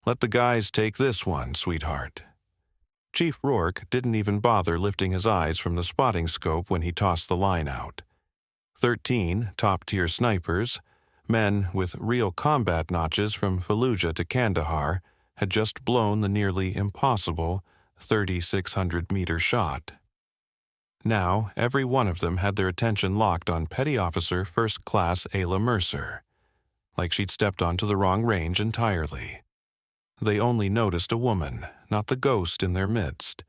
Let the guys take this one, sweetheart." Chief Rourke didn't even bother lifting his eyes from the spotting scope when he tossed the line out. 13 top-tier snipers, men with real combat notches from Fallujah to Kandahar, had just blown the nearly impossible 3,600-meter shot. Now, every one of them had their attention locked on Petty Officer First Class Ayla Mercer, like she'd stepped onto the wrong range entirely. They only noticed a woman, not the ghost in their midst.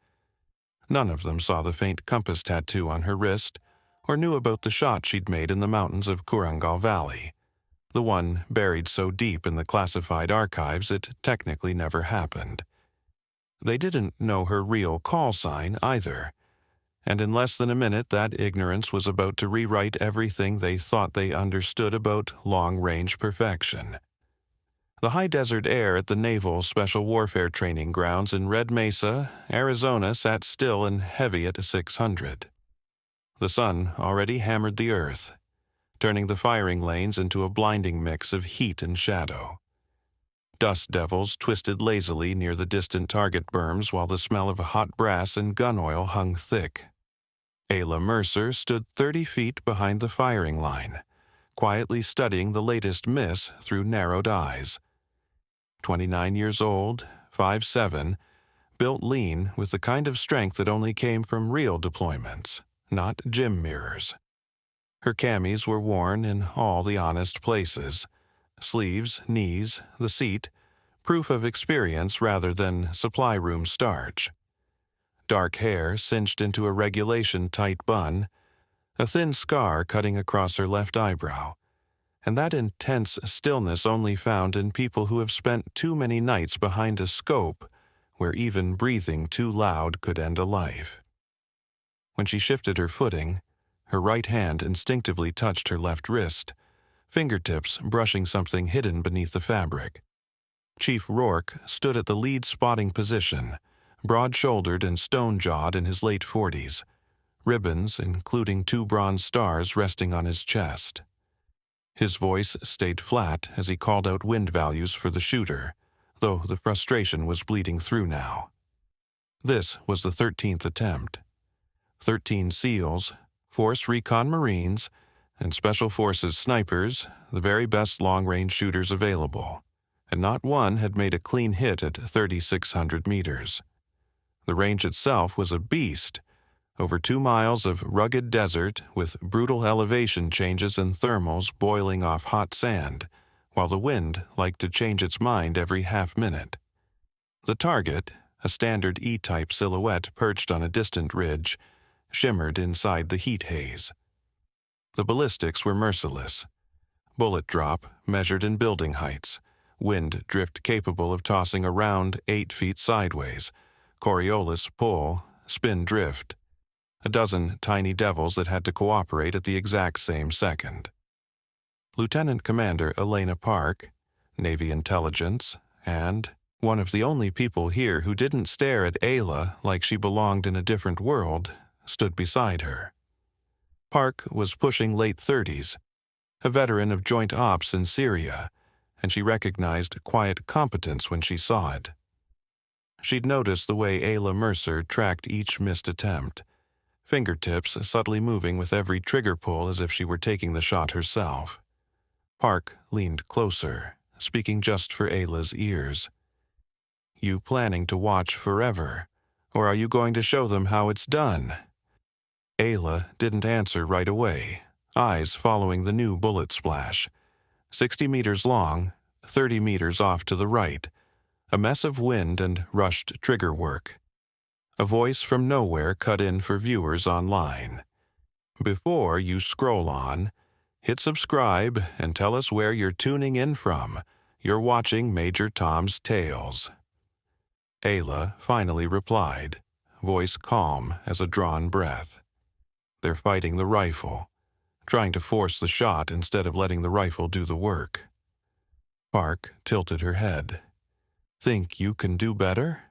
None of them saw the faint compass tattoo on her wrist, or knew about the shot she'd made in the mountains of Korangal Valley, the one buried so deep in the classified archives it technically never happened. They didn't know her real call sign either, and in less than a minute that ignorance was about to rewrite everything they thought they understood about long-range perfection. The high desert air at the Naval Special Warfare Training Grounds in Red Mesa, Arizona sat still and heavy at 600. The sun already hammered the earth, turning the firing lanes into a blinding mix of heat and shadow. Dust devils twisted lazily near the distant target berms while the smell of hot brass and gun oil hung thick. Ayla Mercer stood 30 feet behind the firing line, quietly studying the latest miss through narrowed eyes. 29 years old, 5'7", built lean with the kind of strength that only came from real deployments, not gym mirrors. Her camis were worn in all the honest places: sleeves, knees, the seat, proof of experience rather than supply room starch. Dark hair cinched into a regulation tight bun, a thin scar cutting across her left eyebrow, and that intense stillness only found in people who have spent too many nights behind a scope where even breathing too loud could end a life. When she shifted her footing, her right hand instinctively touched her left wrist, fingertips brushing something hidden beneath the fabric. Chief Rourke stood at the lead spotting position, broad-shouldered and stone-jawed in his late 40s, ribbons, including 2 bronze stars, resting on his chest. His voice stayed flat as he called out wind values for the shooter, though the frustration was bleeding through now. This was the 13th attempt. 13 SEALs, Force Recon Marines, and Special Forces snipers, the very best long-range shooters available, and not one had made a clean hit at 3,600 meters. The range itself was a beast, over 2 miles of rugged desert with brutal elevation changes and thermals boiling off hot sand, while the wind liked to change its mind every half-minute. The target, a standard E-type silhouette perched on a distant ridge, shimmered inside the heat haze. The ballistics were merciless. Bullet drop measured in building heights, wind drift capable of tossing a round 8 feet sideways, Coriolis pull, spin drift. A dozen tiny devils that had to cooperate at the exact same second. Lieutenant Commander Elena Park, Navy Intelligence, and one of the only people here who didn't stare at Ayla like she belonged in a different world, stood beside her. Park was pushing late 30s, a veteran of joint ops in Syria, and she recognized quiet competence when she saw it. She'd noticed the way Ayla Mercer tracked each missed attempt, fingertips subtly moving with every trigger pull as if she were taking the shot herself. Park leaned closer, speaking just for Ayla's ears. "You planning to watch forever, or are you going to show them how it's done?" Ayla didn't answer right away, eyes following the new bullet splash. 60 meters long, 30 meters off to the right, a mess of wind and rushed trigger work. A voice from nowhere cut in for viewers online. "Before you scroll on, hit subscribe and tell us where you're tuning in from. You're watching Major Tom's Tales." Ayla finally replied, voice calm as a drawn breath. "They're fighting the rifle, trying to force the shot instead of letting the rifle do the work." Park tilted her head. "Think you can do better?"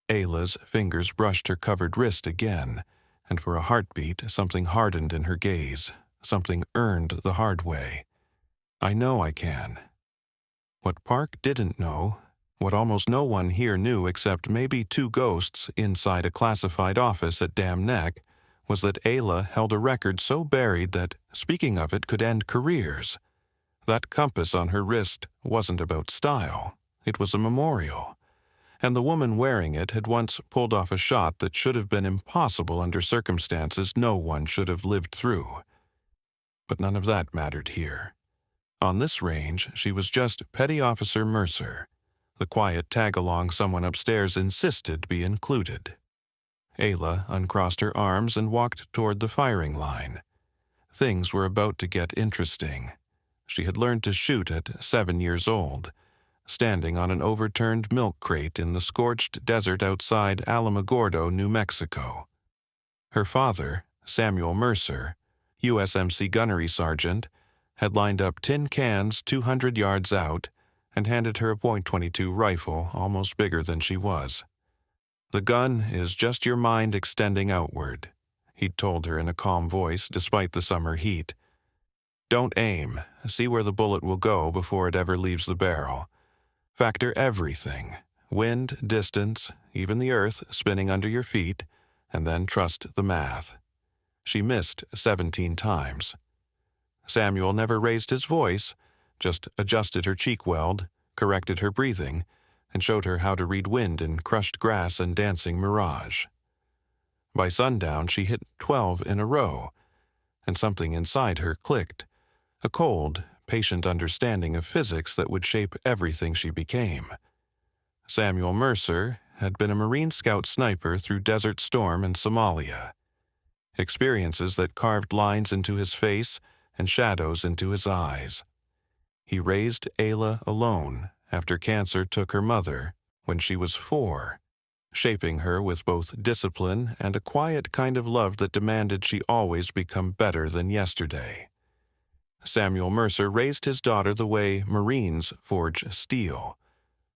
Ayla's fingers brushed her covered wrist again, and for a heartbeat something hardened in her gaze, something earned the hard way. "I know I can." What Park didn't know What almost no one here knew except maybe two ghosts inside a classified office at Dam Neck was that Ayla held a record so buried that speaking of it could end careers. That compass on her wrist wasn't about style. It was a memorial. And the woman wearing it had once pulled off a shot that should have been impossible under circumstances no one should have lived through. But none of that mattered here. On this range, she was just Petty Officer Mercer. The quiet tag-along someone upstairs insisted be included. Ayla uncrossed her arms and walked toward the firing line. Things were about to get interesting. She had learned to shoot at 7 years old, standing on an overturned milk crate in the scorched desert outside Alamogordo, New Mexico. Her father, Samuel Mercer, USMC gunnery sergeant, had lined up tin cans 200 yards out and handed her a .22 rifle almost bigger than she was. "The gun is just your mind extending outward," he'd told her in a calm voice despite the summer heat. "Don't aim. See where the bullet will go before it ever leaves the barrel. Factor everything, wind, distance, even the earth spinning under your feet, and then trust the math." She missed 17 times. Samuel never raised his voice, just adjusted her cheek weld, corrected her breathing, and showed her how to read wind in crushed grass and dancing mirage. By sundown, she hit 12 in a row, and something inside her clicked, a cold, patient understanding of physics that would shape everything she became. Samuel Mercer had been a Marine Scout sniper through Desert Storm and Somalia, experiences that carved lines into his face and shadows into his eyes. He raised Ayla alone after cancer took her mother when she was 4, shaping her with both discipline and a quiet kind of love that demanded she always become better than yesterday. Samuel Mercer raised his daughter the way Marines forge steel: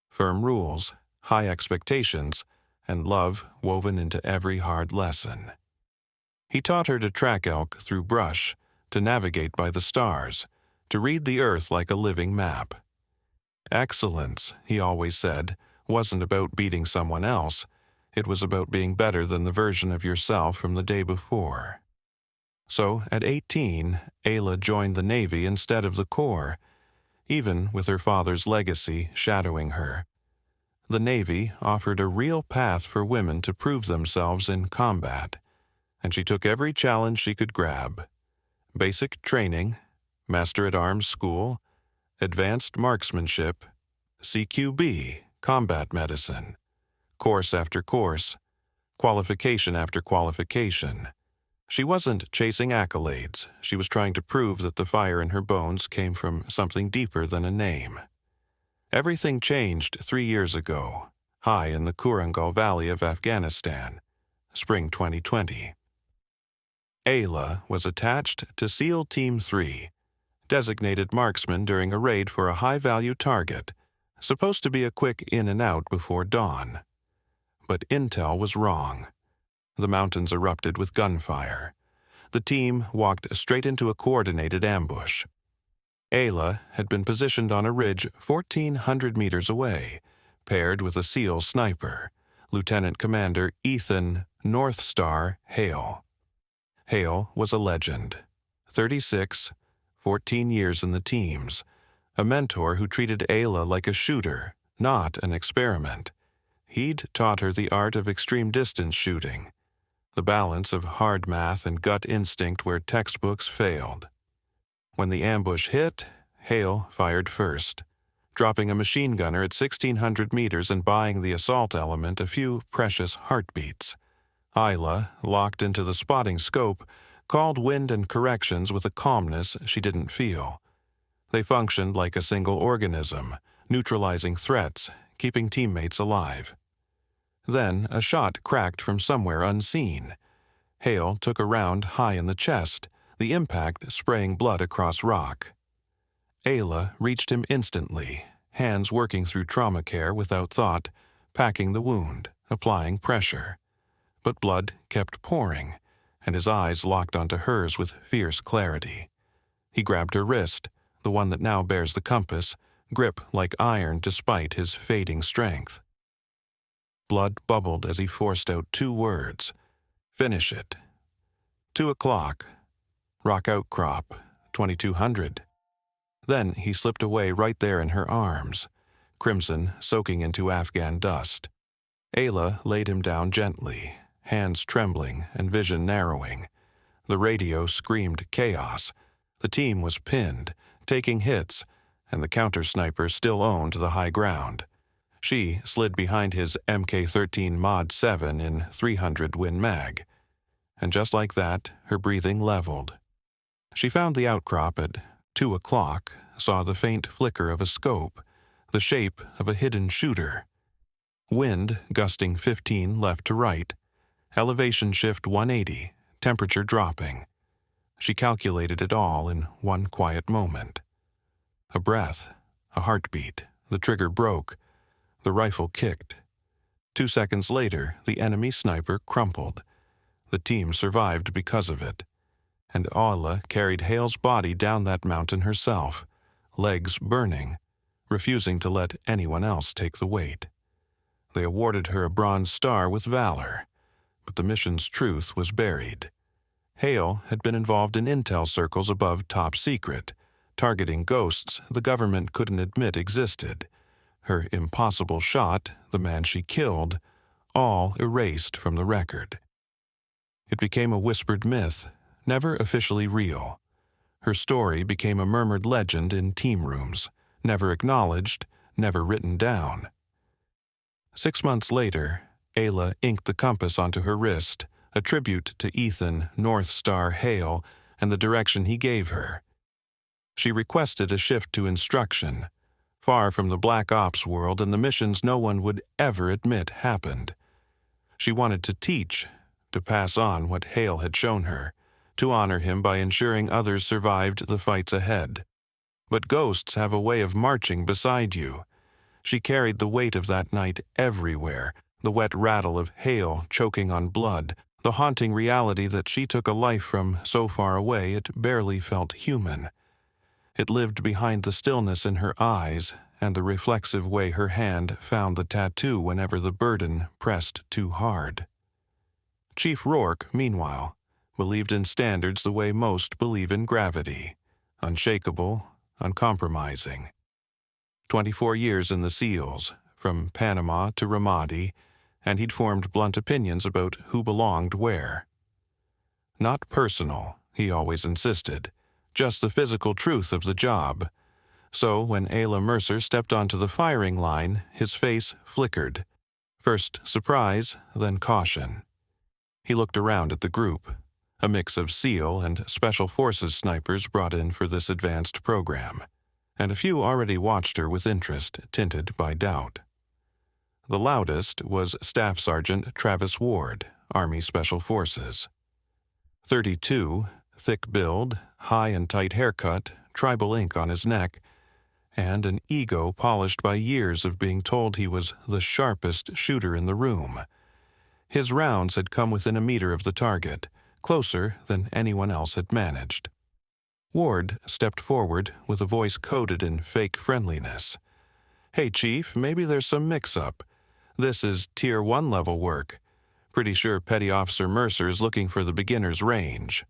firm rules, high expectations, and love woven into every hard lesson. He taught her to track elk through brush, to navigate by the stars, to read the earth like a living map. Excellence, he always said, wasn't about beating someone else. It was about being better than the version of yourself from the day before. So, at 18, Ayla joined the Navy instead of the Corps, even with her father's legacy shadowing her. The Navy offered a real path for women to prove themselves in combat, and she took every challenge she could grab. Basic training, Master-at-Arms School, Advanced Marksmanship, CQB, Combat Medicine, course after course, qualification after qualification. She wasn't chasing accolades. She was trying to prove that the fire in her bones came from something deeper than a name. Everything changed 3 years ago, high in the Korangal Valley of Afghanistan, spring 2020. Ayla was attached to SEAL Team 3, designated marksman during a raid for a high-value target, supposed to be a quick in and out before dawn. But intel was wrong. The mountains erupted with gunfire. The team walked straight into a coordinated ambush. Ayla had been positioned on a ridge 1,400 meters away, paired with a SEAL sniper, Lieutenant Commander Ethan North Star Hale. Hale was a legend. 36, 14 years in the teams, a mentor who treated Ayla like a shooter, not an experiment. He'd taught her the art of extreme distance shooting, the balance of hard math and gut instinct where textbooks failed. When the ambush hit, Hale fired first, dropping a machine gunner at 1,600 meters and buying the assault element a few precious heartbeats. Ayla, locked into the spotting scope, called wind and corrections with a calmness she didn't feel. They functioned like a single organism, neutralizing threats, keeping teammates alive. Then a shot cracked from somewhere unseen. Hale took a round high in the chest, the impact spraying blood across rock. Ayla reached him instantly, hands working through trauma care without thought, packing the wound, applying pressure. But blood kept pouring, and his eyes locked onto hers with fierce clarity. He grabbed her wrist, the one that now bears the compass, grip like iron despite his fading strength. Blood bubbled as he forced out 2 words. Finish it. 2 o'clock. Rock outcrop. 2200. Then he slipped away right there in her arms, crimson soaking into Afghan dust. Ayla laid him down gently, hands trembling and vision narrowing. The radio screamed chaos. The team was pinned, taking hits, and the counter-sniper still owned the high ground. She slid behind his Mk-13 Mod 7 in 300 Win Mag. And just like that, her breathing leveled. She found the outcrop at 2 o'clock, saw the faint flicker of a scope, the shape of a hidden shooter. Wind gusting 15 left to right, elevation shift 180, temperature dropping. She calculated it all in one quiet moment. A breath, a heartbeat, the trigger broke, the rifle kicked. 2 seconds later, the enemy sniper crumpled. The team survived because of it. And Ayla carried Hale's body down that mountain herself, legs burning, refusing to let anyone else take the weight. They awarded her a Bronze Star with valor, but the mission's truth was buried. Hale had been involved in intel circles above top secret, targeting ghosts the government couldn't admit existed. Her impossible shot, the man she killed, all erased from the record. It became a whispered myth, never officially real. Her story became a murmured legend in team rooms, never acknowledged, never written down. 6 months later, Ayla inked the compass onto her wrist, a tribute to Ethan North Star Hale and the direction he gave her. She requested a shift to instruction, far from the Black Ops world and the missions no one would ever admit happened. She wanted to teach, to pass on what Hale had shown her, to honor him by ensuring others survived the fights ahead. But ghosts have a way of marching beside you. She carried the weight of that night everywhere, the wet rattle of Hale choking on blood, the haunting reality that she took a life from so far away it barely felt human. It lived behind the stillness in her eyes and the reflexive way her hand found the tattoo whenever the burden pressed too hard. Chief Rourke, meanwhile, believed in standards the way most believe in gravity, unshakable, uncompromising. 24 years in the SEALs, from Panama to Ramadi, and he'd formed blunt opinions about who belonged where. Not personal, he always insisted, just the physical truth of the job. So when Ayla Mercer stepped onto the firing line, his face flickered. First surprise, then caution. He looked around at the group, a mix of SEAL and Special Forces snipers brought in for this advanced program, and a few already watched her with interest tinted by doubt. The loudest was Staff Sergeant Travis Ward, Army Special Forces. 32, thick build, high and tight haircut, tribal ink on his neck, and an ego polished by years of being told he was the sharpest shooter in the room. His rounds had come within a meter of the target, closer than anyone else had managed. Ward stepped forward with a voice coded in fake friendliness. "Hey, Chief, maybe there's some mix-up. This is Tier 1 level work. Pretty sure Petty Officer Mercer's looking for the beginner's range."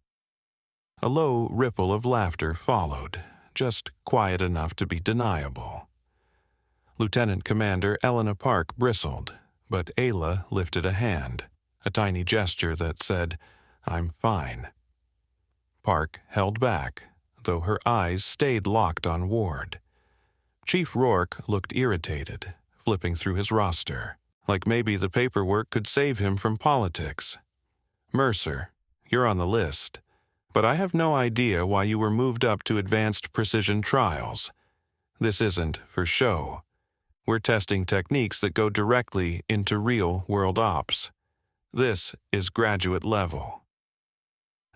A low ripple of laughter followed, just quiet enough to be deniable. Lieutenant Commander Elena Park bristled, but Ayla lifted a hand, a tiny gesture that said, "I'm fine." Park held back, though her eyes stayed locked on Ward. Chief Rourke looked irritated, flipping through his roster, like maybe the paperwork could save him from politics. "Mercer, you're on the list, but I have no idea why you were moved up to advanced precision trials. This isn't for show. We're testing techniques that go directly into real-world ops. This is graduate level."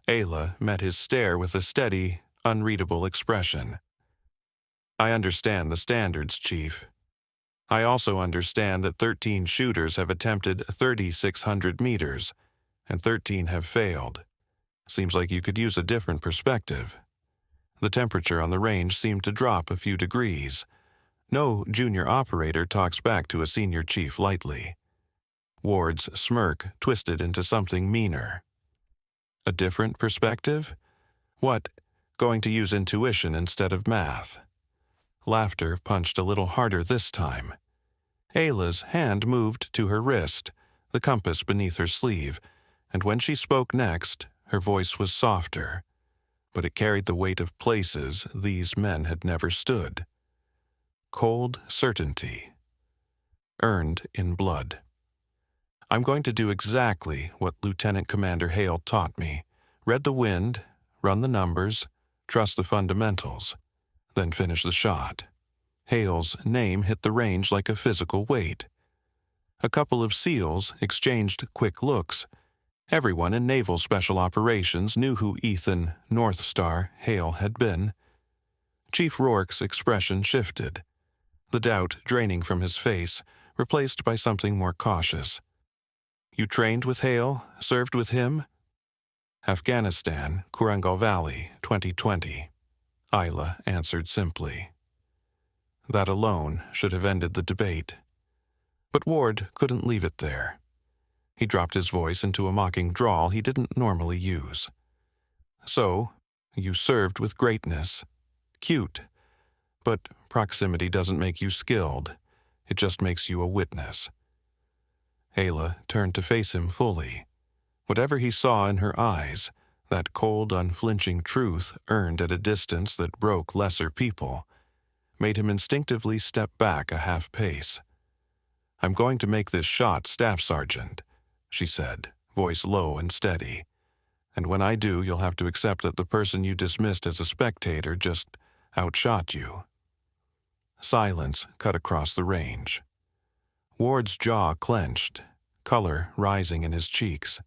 Ayla met his stare with a steady, unreadable expression. "I understand the standards, Chief. I also understand that 13 shooters have attempted 3,600 meters, and 13 have failed. Seems like you could use a different perspective." The temperature on the range seemed to drop a few degrees. No junior operator talks back to a senior chief lightly. Ward's smirk twisted into something meaner. A different perspective? What? Going to use intuition instead of math? Laughter punched a little harder this time. Ayla's hand moved to her wrist, the compass beneath her sleeve, and when she spoke next, her voice was softer, but it carried the weight of places these men had never stood. Cold certainty. Earned in blood. I'm going to do exactly what Lieutenant Commander Hale taught me. Read the wind, run the numbers, trust the fundamentals, then finish the shot. Hale's name hit the range like a physical weight. A couple of SEALs exchanged quick looks. Everyone in Naval Special Operations knew who Ethan North Star Hale had been. Chief Rourke's expression shifted, the doubt draining from his face, replaced by something more cautious. You trained with Hale? Served with him? Afghanistan, Korangal Valley, 2020. Ayla answered simply. That alone should have ended the debate. But Ward couldn't leave it there. He dropped his voice into a mocking drawl he didn't normally use. So, you served with greatness. Cute. But proximity doesn't make you skilled. It just makes you a witness. Ayla turned to face him fully. Whatever he saw in her eyes, that cold, unflinching truth earned at a distance that broke lesser people, made him instinctively step back a half pace. I'm going to make this shot, Staff Sergeant, she said, voice low and steady. And when I do, you'll have to accept that the person you dismissed as a spectator just outshot you. Silence cut across the range. Ward's jaw clenched, color rising in his cheeks.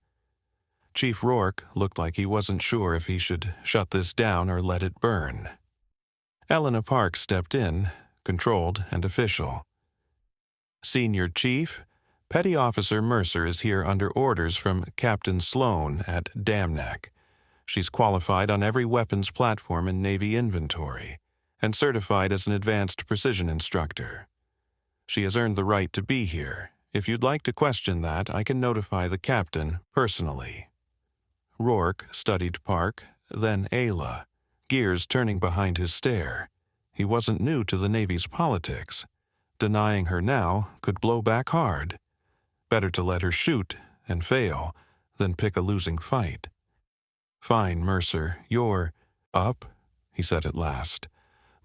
Chief Rourke looked like he wasn't sure if he should shut this down or let it burn. Elena Park stepped in, controlled and official. Senior Chief, Petty Officer Mercer is here under orders from Captain Sloan at Dam Neck. She's qualified on every weapons platform in Navy inventory and certified as an advanced precision instructor. She has earned the right to be here. If you'd like to question that, I can notify the captain personally. Rourke studied Park, then Ayla, gears turning behind his stare. He wasn't new to the Navy's politics. Denying her now could blow back hard. Better to let her shoot and fail than pick a losing fight. Fine, Mercer, you're up, he said at last.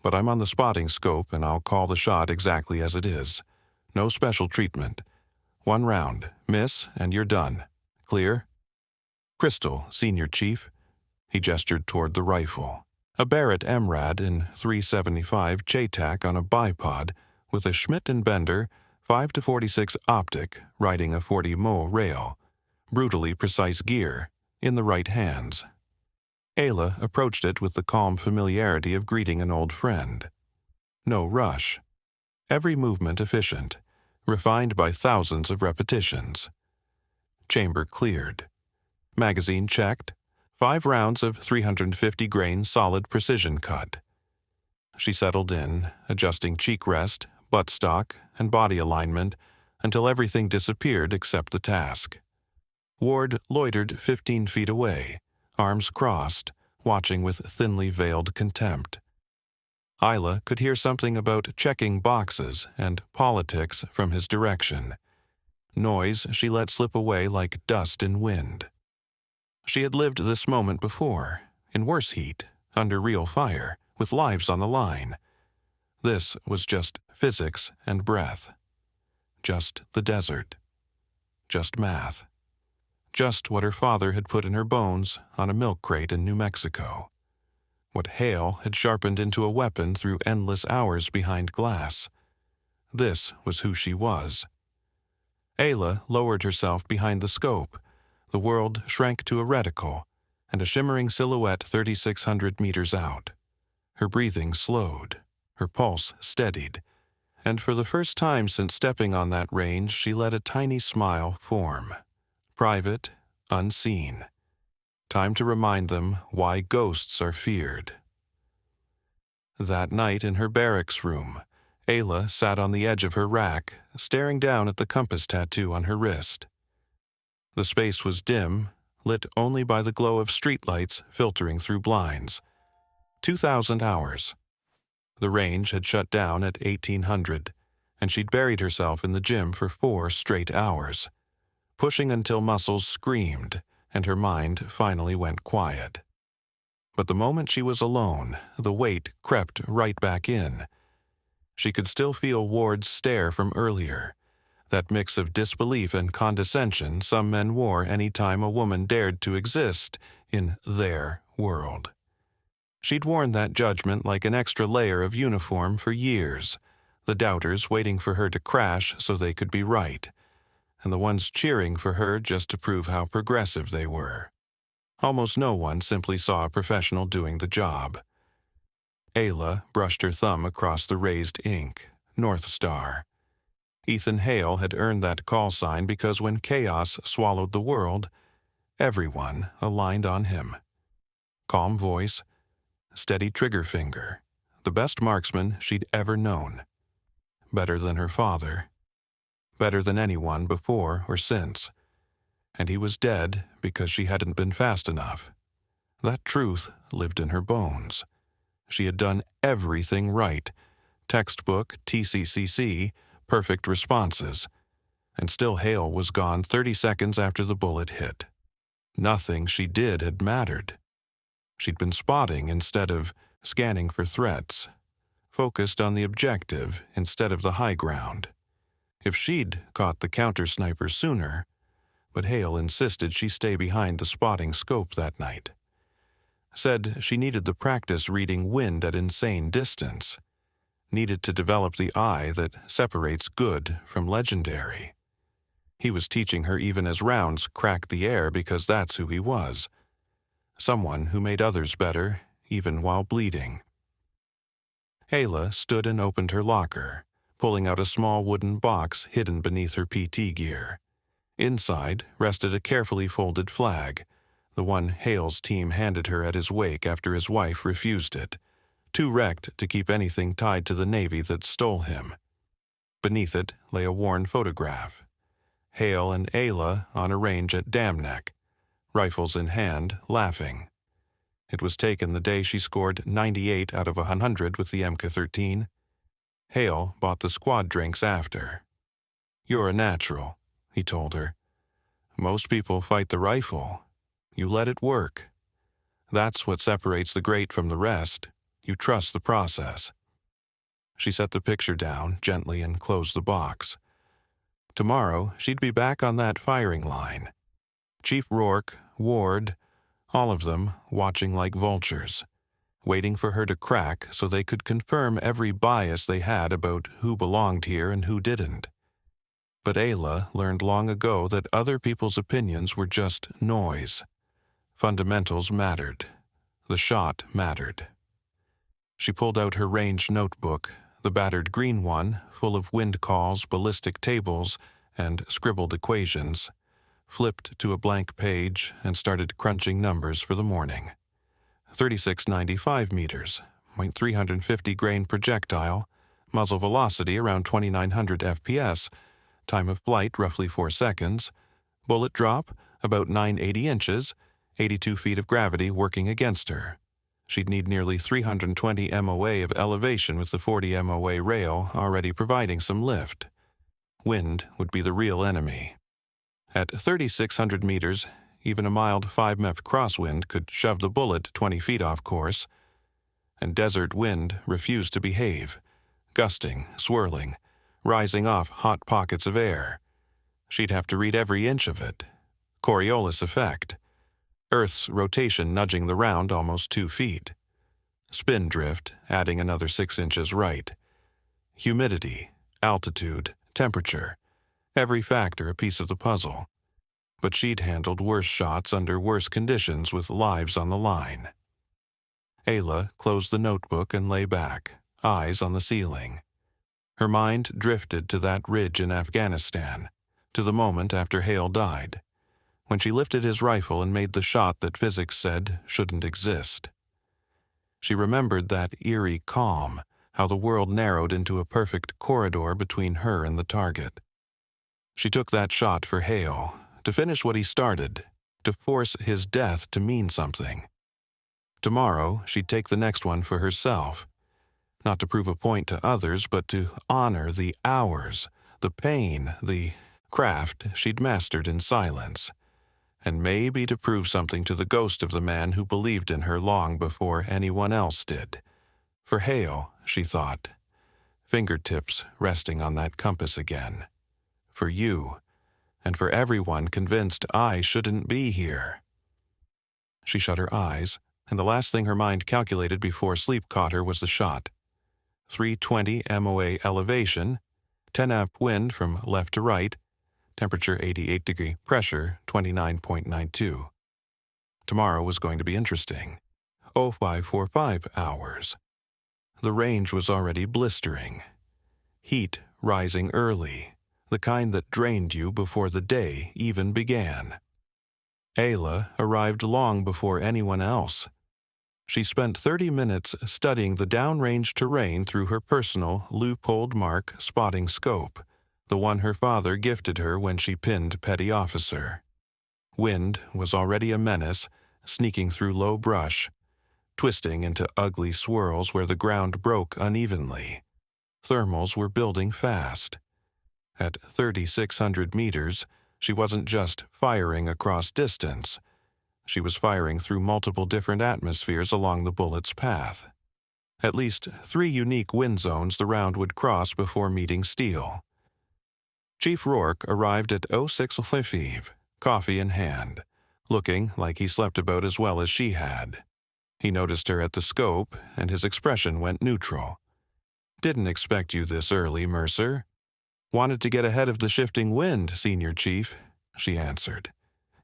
But I'm on the spotting scope and I'll call the shot exactly as it is. No special treatment. 1 round, miss, and you're done. Clear? Crystal, Senior Chief. He gestured toward the rifle. A Barrett MRAD in 375 JTAC on a bipod with a Schmidt & Bender 5-46 optic riding a 40 Mo rail. Brutally precise gear, in the right hands. Ayla approached it with the calm familiarity of greeting an old friend. No rush. Every movement efficient, refined by thousands of repetitions. Chamber cleared. Magazine checked. 5 rounds of 350 grain solid precision cut. She settled in, adjusting cheek rest, buttstock, and body alignment until everything disappeared except the task. Ward loitered 15 feet away, arms crossed, watching with thinly veiled contempt. Ayla could hear something about checking boxes and politics from his direction. Noise she let slip away like dust in wind. She had lived this moment before, in worse heat, under real fire, with lives on the line. This was just physics and breath. Just the desert. Just math. Just what her father had put in her bones on a milk crate in New Mexico. What Hale had sharpened into a weapon through endless hours behind glass. This was who she was. Ayla lowered herself behind the scope. The world shrank to a reticle, and a shimmering silhouette 3,600 meters out. Her breathing slowed, her pulse steadied, and for the first time since stepping on that range, she let a tiny smile form. Private, unseen. Time to remind them why ghosts are feared. That night in her barracks room, Ayla sat on the edge of her rack, staring down at the compass tattoo on her wrist. The space was dim, lit only by the glow of streetlights filtering through blinds. 2,000 hours. The range had shut down at 1800, and she'd buried herself in the gym for 4 straight hours, pushing until muscles screamed and her mind finally went quiet. But the moment she was alone, the weight crept right back in. She could still feel Ward's stare from earlier, that mix of disbelief and condescension some men wore any time a woman dared to exist in their world. She'd worn that judgment like an extra layer of uniform for years, the doubters waiting for her to crash so they could be right, and the ones cheering for her just to prove how progressive they were. Almost no one simply saw a professional doing the job. Ayla brushed her thumb across the raised ink, North Star. Ethan Hale had earned that call sign because when chaos swallowed the world, everyone aligned on him. Calm voice, steady trigger finger, the best marksman she'd ever known. Better than her father. Better than anyone before or since. And he was dead because she hadn't been fast enough. That truth lived in her bones. She had done everything right. Textbook, TCCC, perfect responses. And still Hale was gone 30 seconds after the bullet hit. Nothing she did had mattered. She'd been spotting instead of scanning for threats, focused on the objective instead of the high ground. If she'd caught the counter-sniper sooner, but Hale insisted she stay behind the spotting scope that night. Said she needed the practice reading wind at insane distance, needed to develop the eye that separates good from legendary. He was teaching her even as rounds cracked the air because that's who he was. Someone who made others better, even while bleeding. Ayla stood and opened her locker, pulling out a small wooden box hidden beneath her PT gear. Inside rested a carefully folded flag, the one Hale's team handed her at his wake after his wife refused it, too wrecked to keep anything tied to the Navy that stole him. Beneath it lay a worn photograph. Hale and Ayla on a range at Dam Neck, rifles in hand, laughing. It was taken the day she scored 98 out of 100 with the MK-13. Hale bought the squad drinks after. "You're a natural," he told her. "Most people fight the rifle. You let it work. That's what separates the great from the rest. You trust the process." She set the picture down gently and closed the box. Tomorrow, she'd be back on that firing line. Chief Rourke, Ward, all of them watching like vultures, waiting for her to crack so they could confirm every bias they had about who belonged here and who didn't. But Ayla learned long ago that other people's opinions were just noise. Fundamentals mattered. The shot mattered. She pulled out her range notebook, the battered green one, full of wind calls, ballistic tables, and scribbled equations, flipped to a blank page, and started crunching numbers for the morning. 3695 meters, 350 grain projectile, muzzle velocity around 2900 FPS, time of flight roughly 4 seconds, bullet drop about 980 inches, 82 feet of gravity working against her. She'd need nearly 320 MOA of elevation with the 40 MOA rail already providing some lift. Wind would be the real enemy. At 3,600 meters, even a mild 5 meph crosswind could shove the bullet 20 feet off course. And desert wind refused to behave, gusting, swirling, rising off hot pockets of air. She'd have to read every inch of it. Coriolis effect. Earth's rotation nudging the round almost 2 feet. Spin drift adding another 6 inches right. Humidity, altitude, temperature. Every factor a piece of the puzzle. But she'd handled worse shots under worse conditions with lives on the line. Ayla closed the notebook and lay back, eyes on the ceiling. Her mind drifted to that ridge in Afghanistan, to the moment after Hale died, when she lifted his rifle and made the shot that physics said shouldn't exist. She remembered that eerie calm, how the world narrowed into a perfect corridor between her and the target. She took that shot for Hale, to finish what he started, to force his death to mean something. Tomorrow, she'd take the next one for herself, not to prove a point to others, but to honor the hours, the pain, the craft she'd mastered in silence, and maybe to prove something to the ghost of the man who believed in her long before anyone else did. For Hale, she thought, fingertips resting on that compass again. For you, and for everyone convinced I shouldn't be here. She shut her eyes, and the last thing her mind calculated before sleep caught her was the shot. 320 MOA elevation, 10 amp wind from left to right, temperature 88 degree, pressure 29.92. Tomorrow was going to be interesting. 0545 hours. The range was already blistering. Heat rising early, the kind that drained you before the day even began. Ayla arrived long before anyone else. She spent 30 minutes studying the downrange terrain through her personal Leupold Mark spotting scope, the one her father gifted her when she pinned petty officer. Wind was already a menace, sneaking through low brush, twisting into ugly swirls where the ground broke unevenly. Thermals were building fast. At 3,600 meters, she wasn't just firing across distance. She was firing through multiple different atmospheres along the bullet's path. At least 3 unique wind zones the round would cross before meeting steel. Chief Rourke arrived at 06:55, coffee in hand, looking like he slept about as well as she had. He noticed her at the scope, and his expression went neutral. "Didn't expect you this early, Mercer." "Wanted to get ahead of the shifting wind, Senior Chief," she answered.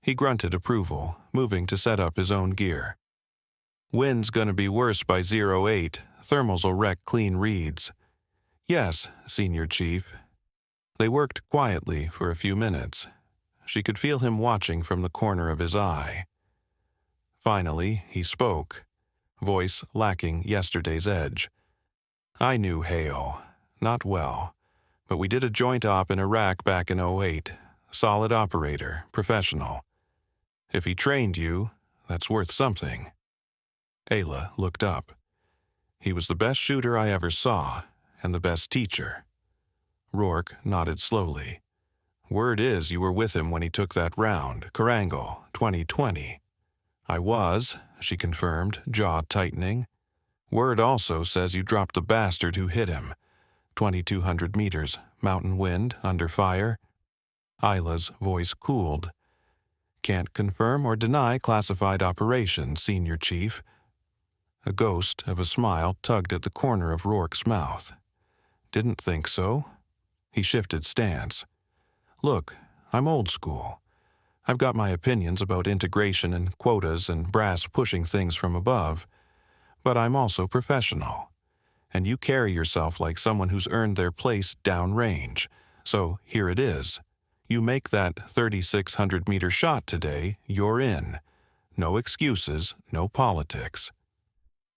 He grunted approval, moving to set up his own gear. "Wind's gonna be worse by 08. Thermals'll wreck clean reads." "Yes, Senior Chief." They worked quietly for a few minutes. She could feel him watching from the corner of his eye. Finally, he spoke, voice lacking yesterday's edge. "I knew Hale. Not well. But we did a joint op in Iraq back in 08. Solid operator, professional. If he trained you, that's worth something." Ayla looked up. "He was the best shooter I ever saw, and the best teacher." Rourke nodded slowly. "Word is you were with him when he took that round, Korangal, 2020. "I was," she confirmed, jaw tightening. "Word also says you dropped the bastard who hit him. 2,200 meters, mountain wind, under fire." Ayla's voice cooled. "Can't confirm or deny classified operations, Senior Chief." A ghost of a smile tugged at the corner of Rourke's mouth. "Didn't think so." He shifted stance. "Look, I'm old school. I've got my opinions about integration and quotas and brass pushing things from above, but I'm also professional. And you carry yourself like someone who's earned their place downrange. So here it is. You make that 3,600-meter shot today, you're in. No excuses, no politics."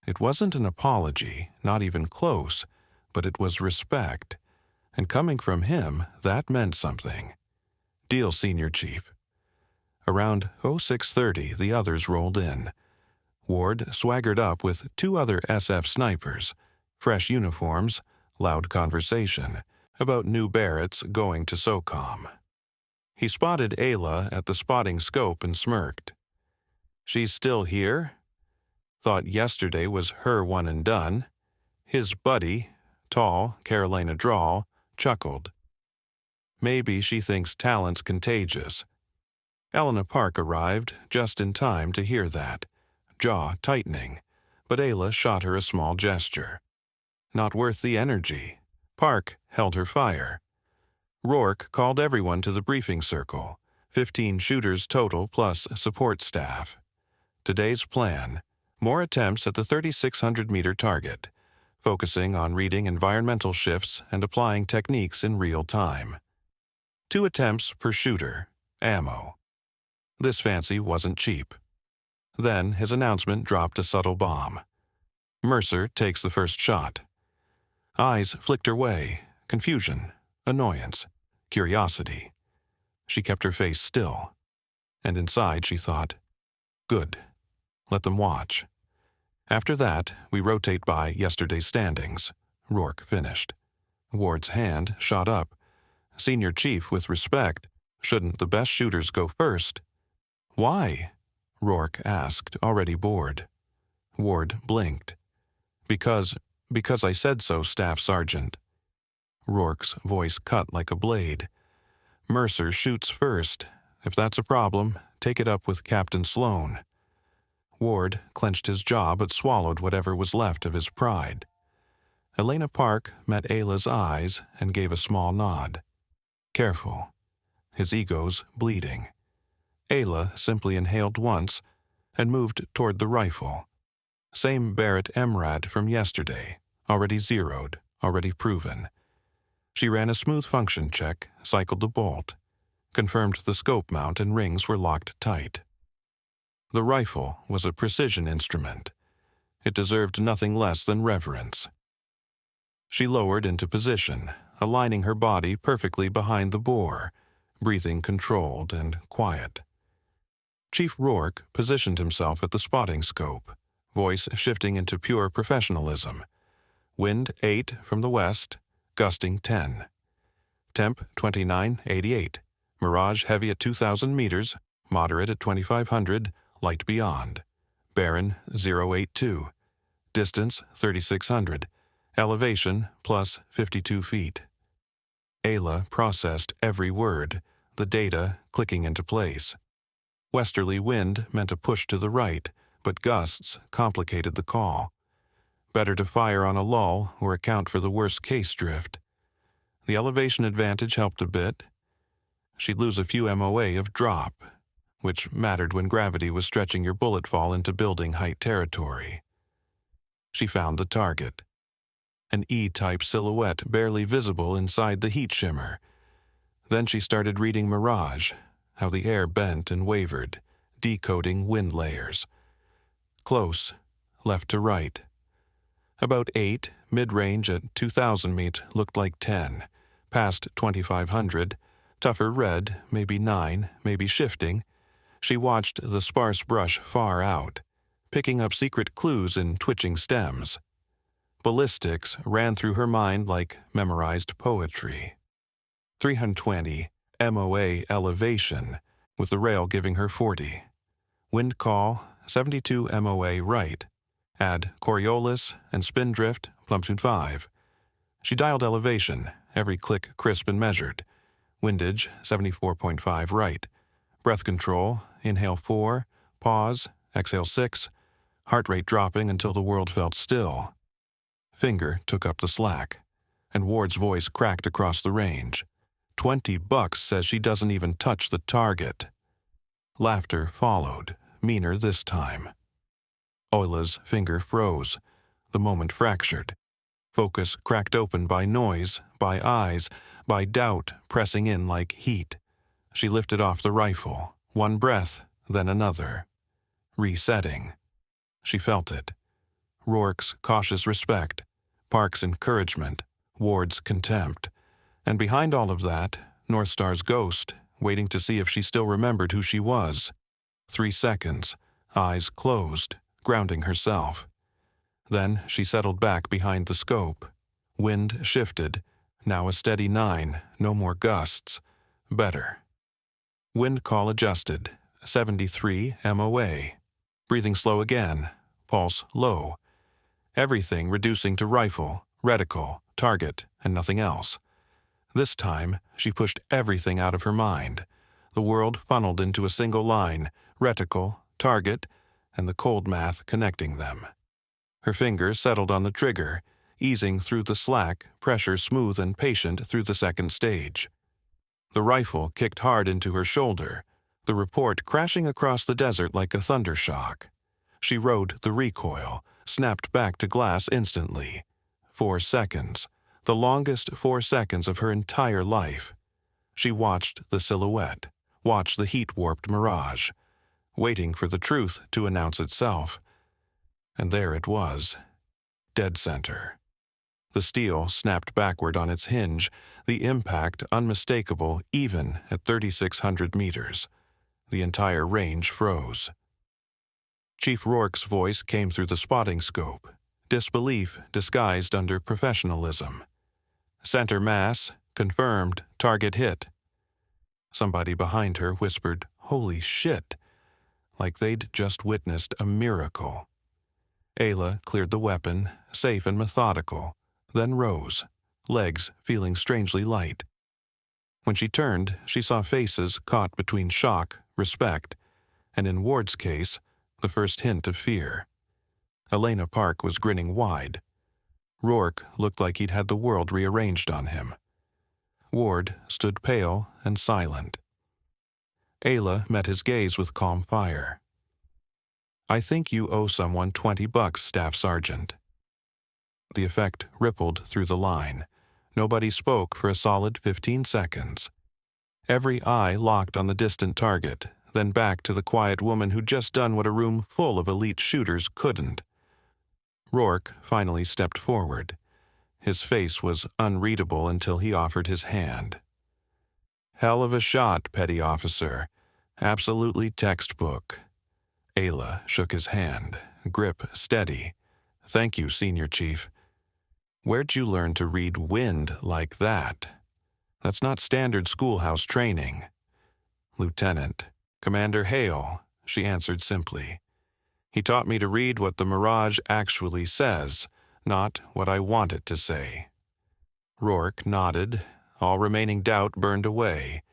It wasn't an apology, not even close, but it was respect. And coming from him, that meant something. "Deal, Senior Chief." Around 06:30, the others rolled in. Ward swaggered up with 2 other SF snipers, fresh uniforms, loud conversation about new Barretts going to SOCOM. He spotted Ayla at the spotting scope and smirked. "She's still here?" Thought yesterday was her one and done. His buddy, tall, Carolina drawl, chuckled. "Maybe she thinks talent's contagious." Elena Park arrived just in time to hear that, jaw tightening, but Ayla shot her a small gesture. Not worth the energy. Park held her fire. Rourke called everyone to the briefing circle, 15 shooters total plus support staff. Today's plan: more attempts at the 3,600-meter target, focusing on reading environmental shifts and applying techniques in real time. 2 attempts per shooter, ammo. This fancy wasn't cheap. Then his announcement dropped a subtle bomb. Mercer takes the first shot. Eyes flicked her way, confusion, annoyance, curiosity. She kept her face still, and inside she thought, "Good. Let them watch." After that, we rotate by yesterday's standings. Rourke finished. Ward's hand shot up. Senior Chief, with respect, shouldn't the best shooters go first? Why? Rourke asked, already bored. Ward blinked. Because I said so, Staff Sergeant. Rourke's voice cut like a blade. Mercer shoots first. If that's a problem, take it up with Captain Sloan. Ward clenched his jaw but swallowed whatever was left of his pride. Elena Park met Ayla's eyes and gave a small nod. Careful. His ego's bleeding. Ayla simply inhaled once and moved toward the rifle. Same Barrett MRAD from yesterday, already zeroed, already proven. She ran a smooth function check, cycled the bolt, confirmed the scope mount and rings were locked tight. The rifle was a precision instrument. It deserved nothing less than reverence. She lowered into position, aligning her body perfectly behind the bore, breathing controlled and quiet. Chief Rourke positioned himself at the spotting scope, voice shifting into pure professionalism. Wind 8 from the west, gusting 10. Temp 2988. Mirage heavy at 2,000 meters, moderate at 2,500, light beyond. Barren 082. Distance 3,600. Elevation plus 52 feet. Ayla processed every word, the data clicking into place. Westerly wind meant a push to the right, but gusts complicated the call. Better to fire on a lull or account for the worst-case drift. The elevation advantage helped a bit. She'd lose a few MOA of drop, which mattered when gravity was stretching your bullet fall into building height territory. She found the target. An E-type silhouette barely visible inside the heat shimmer. Then she started reading Mirage, how the air bent and wavered, decoding wind layers. Close, left to right. About 8, mid-range at 2,000 meet looked like 10. Past 2,500, tougher red, maybe 9, maybe shifting. She watched the sparse brush far out, picking up secret clues in twitching stems. Ballistics ran through her mind like memorized poetry. 320 MOA elevation, with the rail giving her 40. Wind call, 72 MOA right. Add Coriolis and Spindrift, plumitude 5. She dialed elevation, every click crisp and measured. Windage, 74.5 right. Breath control, inhale 4, pause, exhale 6, heart rate dropping until the world felt still. Finger took up the slack, and Ward's voice cracked across the range. $20 says she doesn't even touch the target. Laughter followed, meaner this time. Ayla's finger froze. The moment fractured. Focus cracked open by noise, by eyes, by doubt pressing in like heat. She lifted off the rifle, one breath, then another. Resetting. She felt it. Rourke's cautious respect, Park's encouragement, Ward's contempt. And behind all of that, North Star's ghost, waiting to see if she still remembered who she was. 3 seconds, eyes closed, grounding herself. Then she settled back behind the scope. Wind shifted, now a steady 9, no more gusts. Better. Wind call adjusted, 73 MOA. Breathing slow again, pulse low. Everything reducing to rifle, reticle, target, and nothing else. This time, she pushed everything out of her mind. The world funneled into a single line, reticle, target, and the cold math connecting them. Her fingers settled on the trigger, easing through the slack, pressure smooth and patient through the second stage. The rifle kicked hard into her shoulder, the report crashing across the desert like a thundershock. She rode the recoil, snapped back to glass instantly. 4 seconds, the longest 4 seconds of her entire life. She watched the silhouette, watched the heat-warped mirage, waiting for the truth to announce itself. And there it was, dead center. The steel snapped backward on its hinge, the impact unmistakable even at 3,600 meters. The entire range froze. Chief Rourke's voice came through the spotting scope, disbelief disguised under professionalism. Center mass, confirmed, target hit. Somebody behind her whispered, "Holy shit," like they'd just witnessed a miracle. Ayla cleared the weapon, safe and methodical, then rose, legs feeling strangely light. When she turned, she saw faces caught between shock, respect, and in Ward's case, the first hint of fear. Elena Park was grinning wide. Rourke looked like he'd had the world rearranged on him. Ward stood pale and silent. Ayla met his gaze with calm fire. "I think you owe someone $20, Staff Sergeant." The effect rippled through the line. Nobody spoke for a solid 15 seconds. Every eye locked on the distant target, then back to the quiet woman who'd just done what a room full of elite shooters couldn't. Rourke finally stepped forward. His face was unreadable until he offered his hand. "Hell of a shot, petty officer. Absolutely textbook." Ayla shook his hand, grip steady. "Thank you, Senior Chief. Where'd you learn to read wind like that? That's not standard schoolhouse training." "Lieutenant, Commander Hale," she answered simply. "He taught me to read what the Mirage actually says, not what I want it to say." Rourke nodded, all remaining doubt burned away,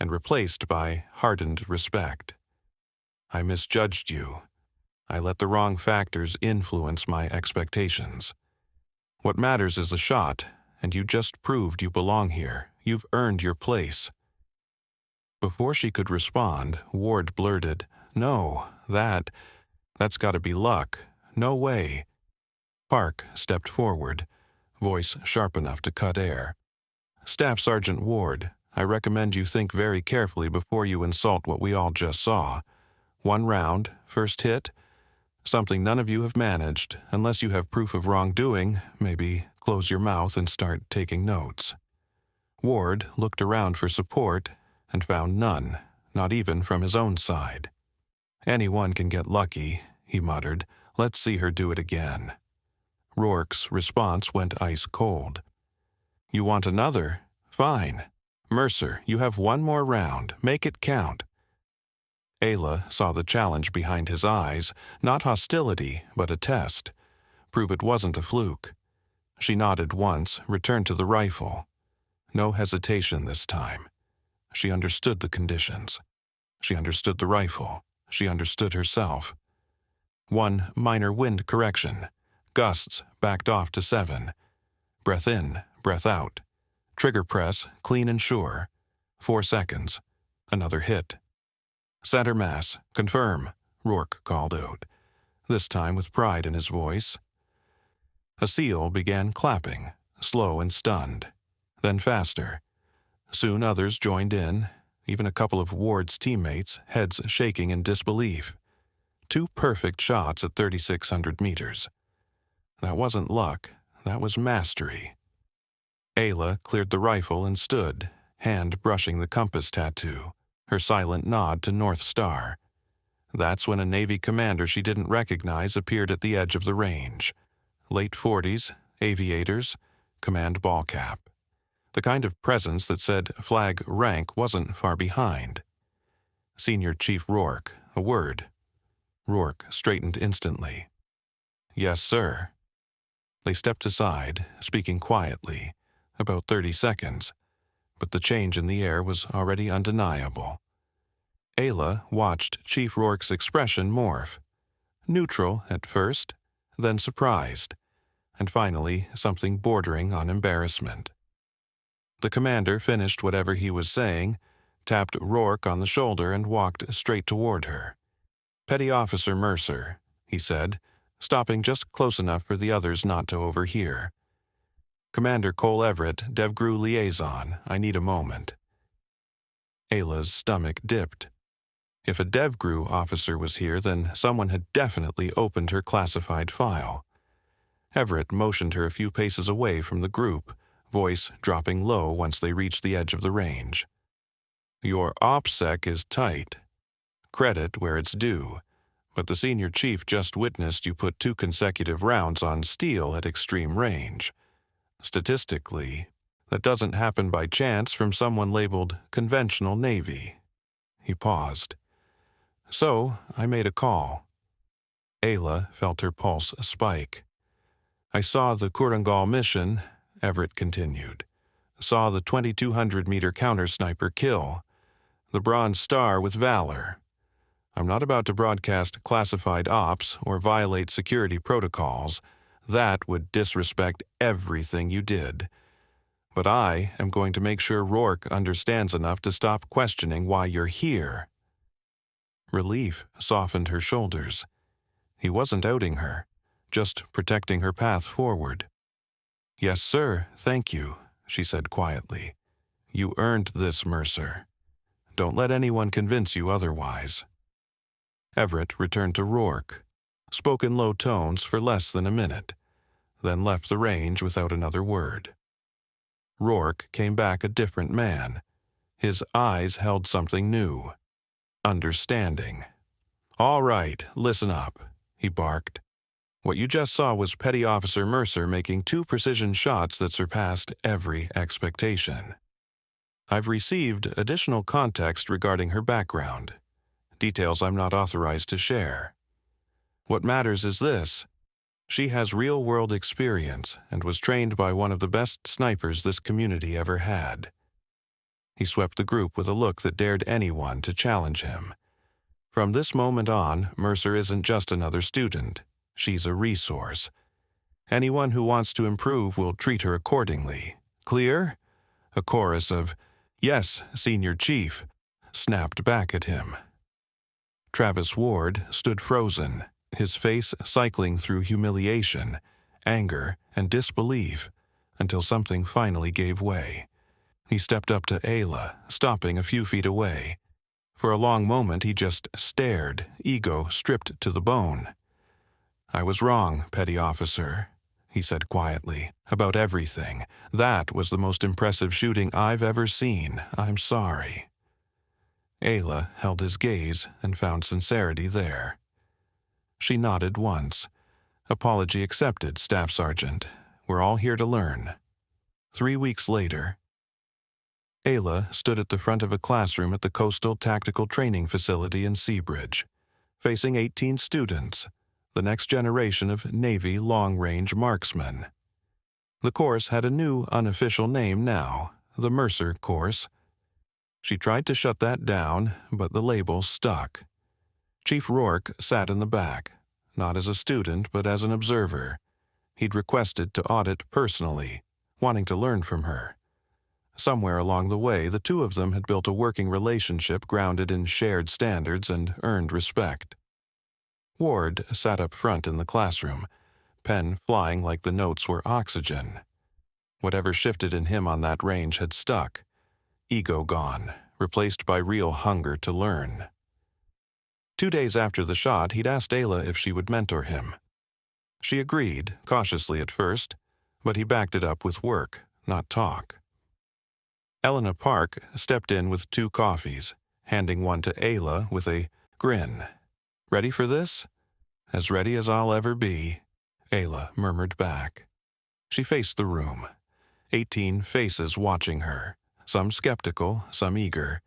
and replaced by hardened respect. "I misjudged you. I let the wrong factors influence my expectations. What matters is a shot, and you just proved you belong here. You've earned your place." Before she could respond, Ward blurted, "No, that's gotta be luck. No way." Park stepped forward, voice sharp enough to cut air. "Staff Sergeant Ward, I recommend you think very carefully before you insult what we all just saw. 1 round, first hit? Something none of you have managed. Unless you have proof of wrongdoing, maybe close your mouth and start taking notes." Ward looked around for support and found none, not even from his own side. "Anyone can get lucky," he muttered. "Let's see her do it again." Rourke's response went ice cold. "You want another? Fine. Mercer, you have 1 more round. Make it count." Ayla saw the challenge behind his eyes, not hostility, but a test. Prove it wasn't a fluke. She nodded once, returned to the rifle. No hesitation this time. She understood the conditions. She understood the rifle. She understood herself. 1 minor wind correction. Gusts backed off to 7. Breath in, breath out. Trigger press, clean and sure. 4 seconds. Another hit. "Center mass, confirm," Rourke called out, this time with pride in his voice. A SEAL began clapping, slow and stunned, then faster. Soon others joined in, even a couple of Ward's teammates, heads shaking in disbelief. 2 perfect shots at 3,600 meters. That wasn't luck, that was mastery. Ayla cleared the rifle and stood, hand brushing the compass tattoo, her silent nod to North Star. That's when a Navy commander she didn't recognize appeared at the edge of the range. Late 40s, aviators, command ball cap. The kind of presence that said flag rank wasn't far behind. "Senior Chief Rourke, a word." Rourke straightened instantly. "Yes, sir." They stepped aside, speaking quietly, about 30 seconds, but the change in the air was already undeniable. Ayla watched Chief Rourke's expression morph. Neutral at first, then surprised, and finally something bordering on embarrassment. The commander finished whatever he was saying, tapped Rourke on the shoulder and walked straight toward her. "Petty Officer Mercer," he said, stopping just close enough for the others not to overhear. "Commander Cole Everett, DevGru Liaison, I need a moment." Ayla's stomach dipped. If a DevGru officer was here, then someone had definitely opened her classified file. Everett motioned her a few paces away from the group, voice dropping low once they reached the edge of the range. "Your OPSEC is tight. Credit where it's due, but the senior chief just witnessed you put 2 consecutive rounds on steel at extreme range. Statistically, that doesn't happen by chance from someone labeled conventional Navy." He paused. "So, I made a call." Ayla felt her pulse spike. "I saw the Kurungal mission," Everett continued. "Saw the 2,200-meter counter-sniper kill. The Bronze Star with valor. I'm not about to broadcast classified ops or violate security protocols. That would disrespect everything you did. But I am going to make sure Rourke understands enough to stop questioning why you're here." Relief softened her shoulders. He wasn't outing her, just protecting her path forward. "Yes, sir, thank you," she said quietly. "You earned this, Mercer. Don't let anyone convince you otherwise." Everett returned to Rourke, spoke in low tones for less than a minute, then left the range without another word. Rourke came back a different man. His eyes held something new. Understanding. "All right, listen up," he barked. "What you just saw was Petty Officer Mercer making 2 precision shots that surpassed every expectation. I've received additional context regarding her background, details I'm not authorized to share. What matters is this: she has real-world experience and was trained by one of the best snipers this community ever had." He swept the group with a look that dared anyone to challenge him. "From this moment on, Mercer isn't just another student. She's a resource. Anyone who wants to improve will treat her accordingly. Clear?" A chorus of "Yes, Senior Chief," snapped back at him. Travis Ward stood frozen, his face cycling through humiliation, anger, and disbelief, until something finally gave way. He stepped up to Ayla, stopping a few feet away. For a long moment he just stared, ego stripped to the bone. "I was wrong, Petty Officer," he said quietly, "about everything. That was the most impressive shooting I've ever seen. I'm sorry." Ayla held his gaze and found sincerity there. She nodded once. "Apology accepted, Staff Sergeant. We're all here to learn." 3 weeks later, Ayla stood at the front of a classroom at the Coastal Tactical Training Facility in Seabridge, facing 18 students, the next generation of Navy long-range marksmen. The course had a new unofficial name now, the Mercer Course. She tried to shut that down, but the label stuck. Chief Rourke sat in the back, not as a student but as an observer. He'd requested to audit personally, wanting to learn from her. Somewhere along the way, the two of them had built a working relationship grounded in shared standards and earned respect. Ward sat up front in the classroom, pen flying like the notes were oxygen. Whatever shifted in him on that range had stuck. Ego gone, replaced by real hunger to learn. 2 days after the shot, he'd asked Ayla if she would mentor him. She agreed, cautiously at first, but he backed it up with work, not talk. Elena Park stepped in with 2 coffees, handing one to Ayla with a grin. "Ready for this?" "As ready as I'll ever be," Ayla murmured back. She faced the room, 18 faces watching her, some skeptical, some eager,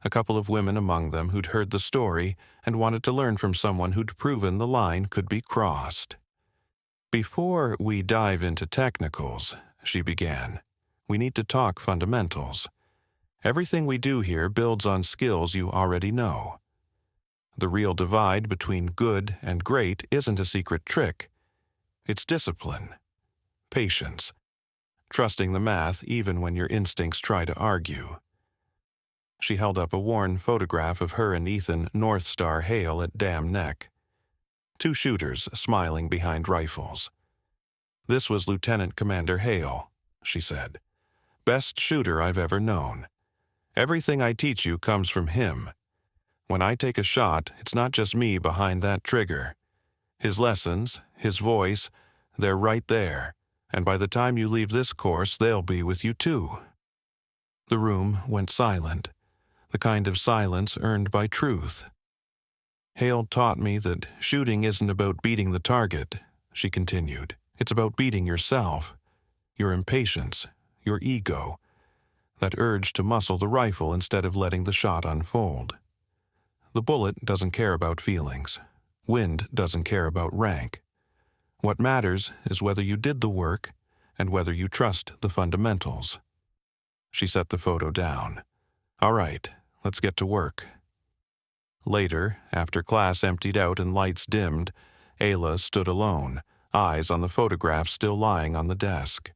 a couple of women among them who'd heard the story and wanted to learn from someone who'd proven the line could be crossed. "Before we dive into technicals," she began, "we need to talk fundamentals. Everything we do here builds on skills you already know. The real divide between good and great isn't a secret trick. It's discipline, patience, trusting the math even when your instincts try to argue." She held up a worn photograph of her and Ethan North Star Hale at Dam Neck. 2 shooters smiling behind rifles. "This was Lieutenant Commander Hale," she said. "Best shooter I've ever known. Everything I teach you comes from him. When I take a shot, it's not just me behind that trigger. His lessons, his voice, They're right there, and by the time you leave this course, they'll be with you too." The room went silent, the kind of silence earned by truth. "Hale taught me that shooting isn't about beating the target," she continued. "It's about beating yourself, your impatience, your ego, that urge to muscle the rifle instead of letting the shot unfold. The bullet doesn't care about feelings. Wind doesn't care about rank. What matters is whether you did the work and whether you trust the fundamentals." She set the photo down. "All right, let's get to work." Later, after class emptied out and lights dimmed, Ayla stood alone, eyes on the photograph still lying on the desk.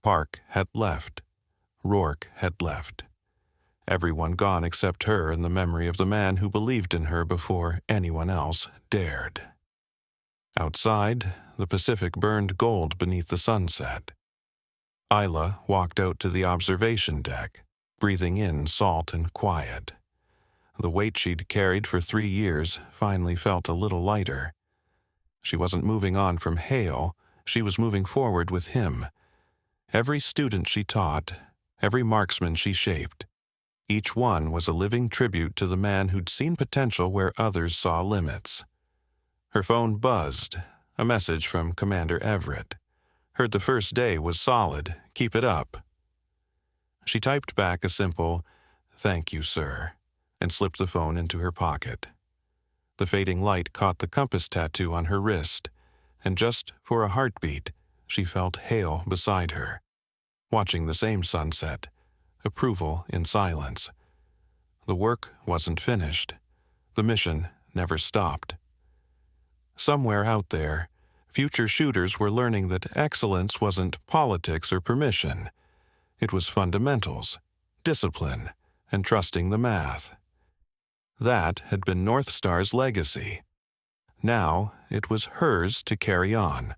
Park had left. Rourke had left. Everyone gone except her and the memory of the man who believed in her before anyone else dared. Outside, the Pacific burned gold beneath the sunset. Ayla walked out to the observation deck, breathing in salt and quiet. The weight she'd carried for 3 years finally felt a little lighter. She wasn't moving on from Hale, she was moving forward with him. Every student she taught, every marksman she shaped, each one was a living tribute to the man who'd seen potential where others saw limits. Her phone buzzed, a message from Commander Everett. "Heard the first day was solid. Keep it up." She typed back a simple, "Thank you, sir," and slipped the phone into her pocket. The fading light caught the compass tattoo on her wrist, and just for a heartbeat, she felt Hale beside her, watching the same sunset, approval in silence. The work wasn't finished. The mission never stopped. Somewhere out there, future shooters were learning that excellence wasn't politics or permission. It was fundamentals, discipline, and trusting the math. That had been North Star's legacy. Now it was hers to carry on.